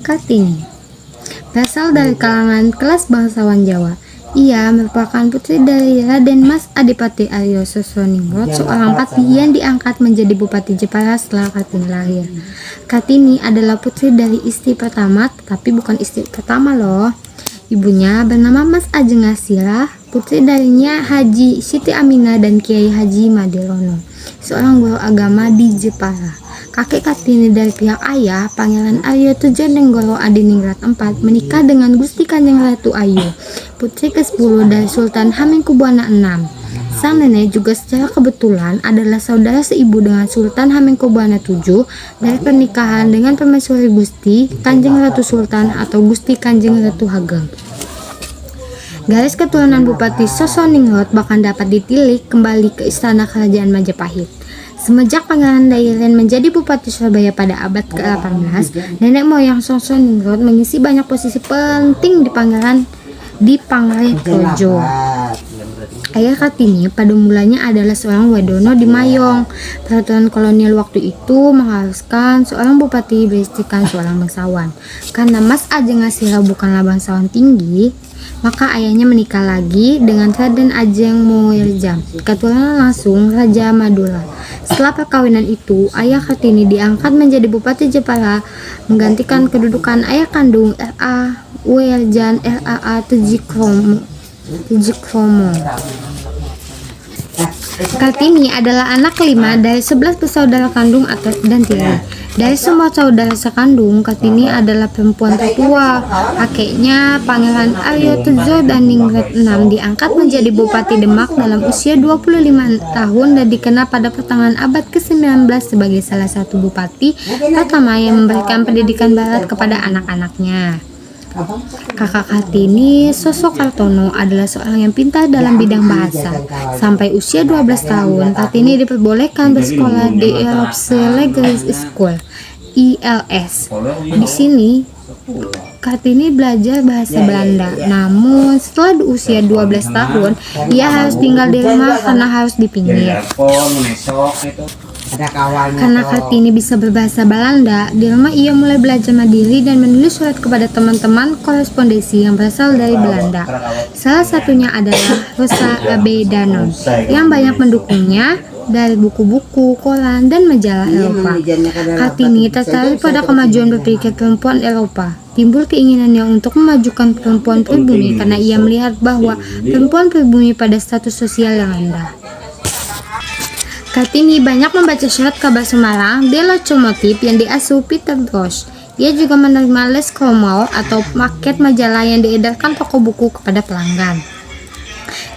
Kartini berasal dari kalangan kelas bangsawan Jawa. Ia merupakan putri dari Raden Mas Adipati Aryo Sosroningrat, seorang patih yang diangkat menjadi Bupati Jepara setelah Kartini lahir. Kartini adalah putri dari istri pertama, tetapi bukan istri pertama loh. Ibunya bernama Mas Ajeng Asila, putri darinya Haji Siti Aminah dan Kiai Haji Madirono, seorang guru agama di Jepara. Kakek Kartini dari pihak ayah, Pangeran Aryo Tudjonegoro Adiningrat IV, menikah dengan Gusti Kanjeng Ratu Ayu, putri ke-10 dari Sultan Hamengkubuwana VI. Sang nenek juga secara kebetulan adalah saudara seibu dengan Sultan Hamengkubuwana VII dari pernikahan dengan permaisuri Gusti Kanjeng Ratu Sultan atau Gusti Kanjeng Ratu Hageng. Garis keturunan Bupati Sosroningrat bahkan dapat ditilik kembali ke istana kerajaan Majapahit. Semenjak Pangeran Dairen menjadi Bupati Surabaya pada abad ke-18, nenek moyang Sosroningrat mengisi banyak posisi penting di Pangarirejo. Ayah Kartini pada mulanya adalah seorang wadono di Mayong. Peraturan kolonial waktu itu mengharuskan seorang bupati beristrikan seorang bangsawan. Karena Mas Ajeng Asila bukanlah bangsawan tinggi, maka ayahnya menikah lagi dengan Raden Ajeng Muirzam, keturunan langsung Raja Madura. Setelah perkawinan itu, ayah Kartini diangkat menjadi Bupati Jepara, menggantikan kedudukan ayah kandung R.A. Uirjan R.A.A. Tejikromo. Kartini adalah anak kelima dari 11 bersaudara kandung dan tiri. Dari semua saudara sekandung, Kartini adalah perempuan tertua. Kakeknya, Pangeran Aryo Tudjonegoro VI, diangkat menjadi Bupati Demak dalam usia 25 tahun dan dikenal pada pertengahan abad ke-19 sebagai salah satu bupati pertama yang memberikan pendidikan barat kepada anak-anaknya. Kakak Kartini, Sosok Kartono, adalah seorang yang pintar dalam bidang bahasa. Sampai usia 12 tahun, Kartini diperbolehkan bersekolah di Europese Language School (ILS). Di sini, Kartini belajar bahasa Belanda. Namun, setelah usia 12 tahun, ia harus tinggal di rumah karena harus di pinggir. Karena Kartini bisa berbahasa Belanda, di rumah ia mulai belajar mandiri dan menulis surat kepada teman-teman korespondensi yang berasal dari Belanda. Salah satunya adalah Rosa Abedanon yang banyak mendukungnya dari buku-buku, koran, dan majalah Eropa. Kartini tertarik pada kemajuan berpikir perempuan Eropa. Timbul keinginannya untuk memajukan perempuan pribumi karena ia melihat bahwa perempuan pribumi pada status sosial yang rendah. Kartini banyak membaca surat kabar Semarang, The Locomotive yang diasuh Peter Brosh. Ia juga menerima les Cromwell atau paket majalah yang diedarkan toko buku kepada pelanggan.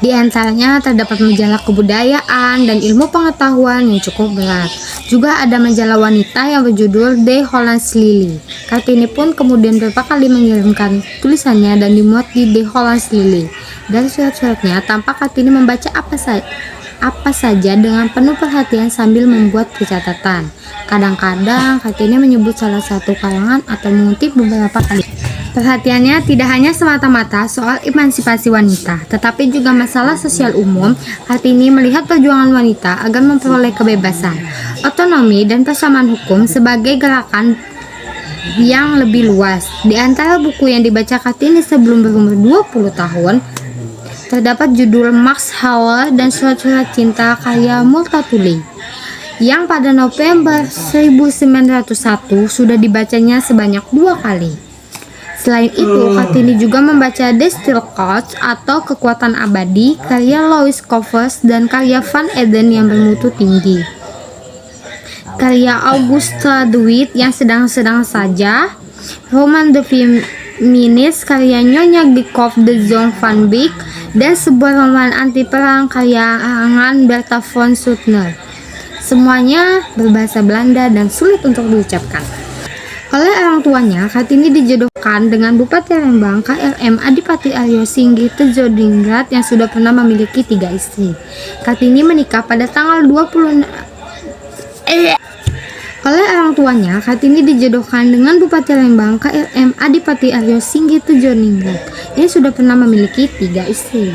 Di antaranya terdapat majalah kebudayaan dan ilmu pengetahuan yang cukup berat. Juga ada majalah wanita yang berjudul The Hollands Lily. Kartini pun kemudian beberapa kali mengirimkan tulisannya dan dimuat di The Hollands Lily. Dari surat-suratnya tampak Kartini membaca apa saja dengan penuh perhatian sambil membuat catatan. Kadang-kadang Kartini menyebut salah satu kalangan atau mengutip beberapa kali. Perhatiannya tidak hanya semata-mata soal emansipasi wanita, tetapi juga masalah sosial umum. Kartini melihat perjuangan wanita agar memperoleh kebebasan, otonomi, dan persamaan hukum sebagai gerakan yang lebih luas. Di antara buku yang dibaca Kartini sebelum berumur 20 tahun, terdapat judul Max Havelaar dan Surat-surat Cinta karya Multatuli, yang pada November 1901 sudah dibacanya sebanyak 2 kali. Selain itu, Kartini juga membaca The Steel Couch atau Kekuatan Abadi karya Louis Covers dan karya Van Eden yang bermutu tinggi, karya Augusta DeWitt yang sedang-sedang saja, Roman the Feminist karya Nyonya Gikov de Jong van Beek, dan sebuah roman anti perang karya Bertha von Suttner. Semuanya berbahasa Belanda dan sulit untuk diucapkan. Oleh orang tuanya, Kartini dijodohkan dengan Bupati Rembang KRM Adipati Aryo Singgih Tudjonegoro yang sudah pernah memiliki 3 istri. Kartini menikah pada tanggal 26 Oleh orang tuanya, Kartini dijodohkan dengan Bupati Rembang KRM Adipati Aryo Singgih Tudjonegoro yang sudah pernah memiliki 3 istri.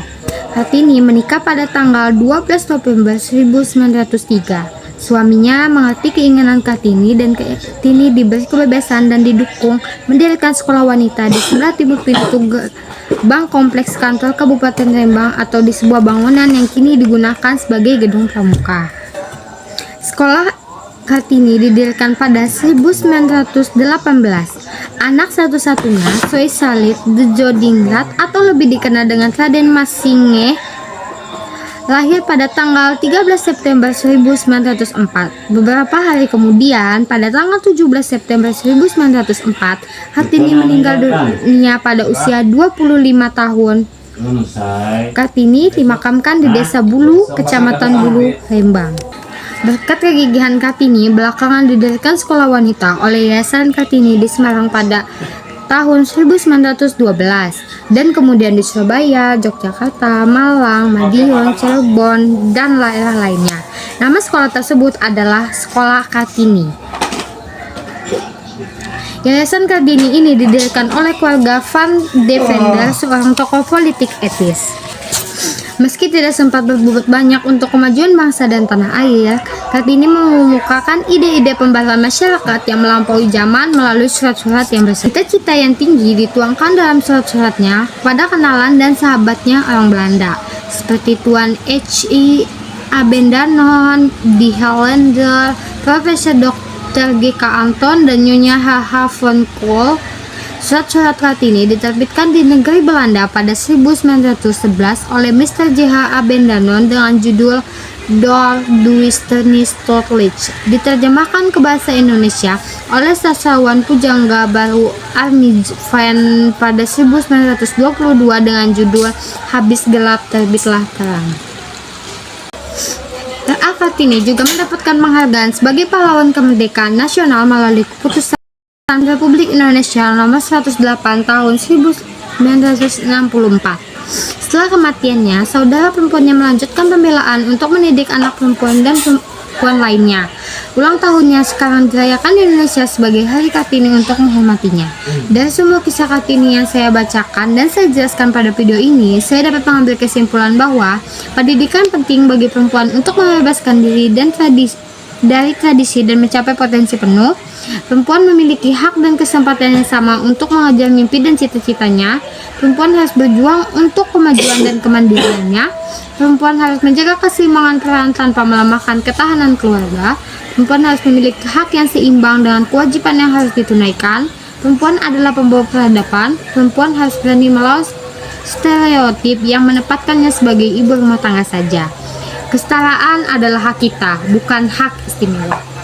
Kartini menikah pada tanggal 12 November 1903 Suaminya mengerti keinginan Kartini dan Kartini diberi kebebasan dan didukung mendirikan sekolah wanita di sebelah timur pintu gerbang kompleks kantor Kabupaten Rembang atau di sebuah bangunan yang kini digunakan sebagai gedung pramuka. Sekolah Kartini didirikan pada 1918. Anak satu-satunya, Soe Salit de Jodingrat atau lebih dikenal dengan Raden Mas Singeh, lahir pada tanggal 13 September 1904. Beberapa hari kemudian, pada tanggal 17 September 1904, Kartini meninggal dunia pada usia 25 tahun. Kartini dimakamkan di Desa Bulu, Kecamatan Bulu, Rembang. Berkat kegigihan Kartini, belakangan didirikan sekolah wanita oleh Yayasan Kartini di Semarang pada tahun 1912 dan kemudian di Surabaya, Yogyakarta, Malang, Madiun, Cirebon, dan daerah lainnya. Nama sekolah tersebut adalah Sekolah Kartini. Yayasan Kartini ini didirikan oleh keluarga Van Deventer, seorang tokoh politik etis. Meski tidak sempat berbuat banyak untuk kemajuan bangsa dan tanah air, Kartini mengemukakan ide-ide pembaharuan masyarakat yang melampaui zaman melalui surat-surat yang bersih. Cita-cita yang tinggi dituangkan dalam surat-suratnya pada kenalan dan sahabatnya orang Belanda, seperti Tuan H.I. Abendanon, D. Hollander, Profesor Dr. G.K. Anton, dan Nyonya H.H. von Kool. Surat-surat Kartini diterbitkan di negeri Belanda pada 1911 oleh Mr. J.H. Abendanon dengan judul Door Duisternis Torlich, diterjemahkan ke bahasa Indonesia oleh sastrawan pujangga baru Armij van pada 1922 dengan judul Habis Gelap Terbitlah Terang. Kartini juga mendapatkan penghargaan sebagai pahlawan kemerdekaan nasional melalui keputusan Republik Indonesia nomor 108 tahun 1964. Setelah kematiannya, saudara perempuannya melanjutkan pembelaan untuk mendidik anak perempuan dan perempuan lainnya. Ulang tahunnya sekarang dirayakan di Indonesia sebagai Hari Kartini untuk menghormatinya. Dari semua kisah Kartini yang saya bacakan dan saya jelaskan pada video ini, saya dapat mengambil kesimpulan bahwa pendidikan penting bagi perempuan untuk membebaskan diri dan dari tradisi dan mencapai potensi penuh. Perempuan memiliki hak dan kesempatan yang sama untuk mengejar mimpi dan cita-citanya. Perempuan harus berjuang untuk kemajuan dan kemandiriannya. Perempuan harus menjaga keseimbangan peran tanpa melemahkan ketahanan keluarga. Perempuan harus memiliki hak yang seimbang dengan kewajiban yang harus ditunaikan. Perempuan adalah pembawa peradaban. Perempuan harus berani melawan stereotip yang menempatkannya sebagai ibu rumah tangga saja. Kesetaraan adalah hak kita, bukan hak istimewa.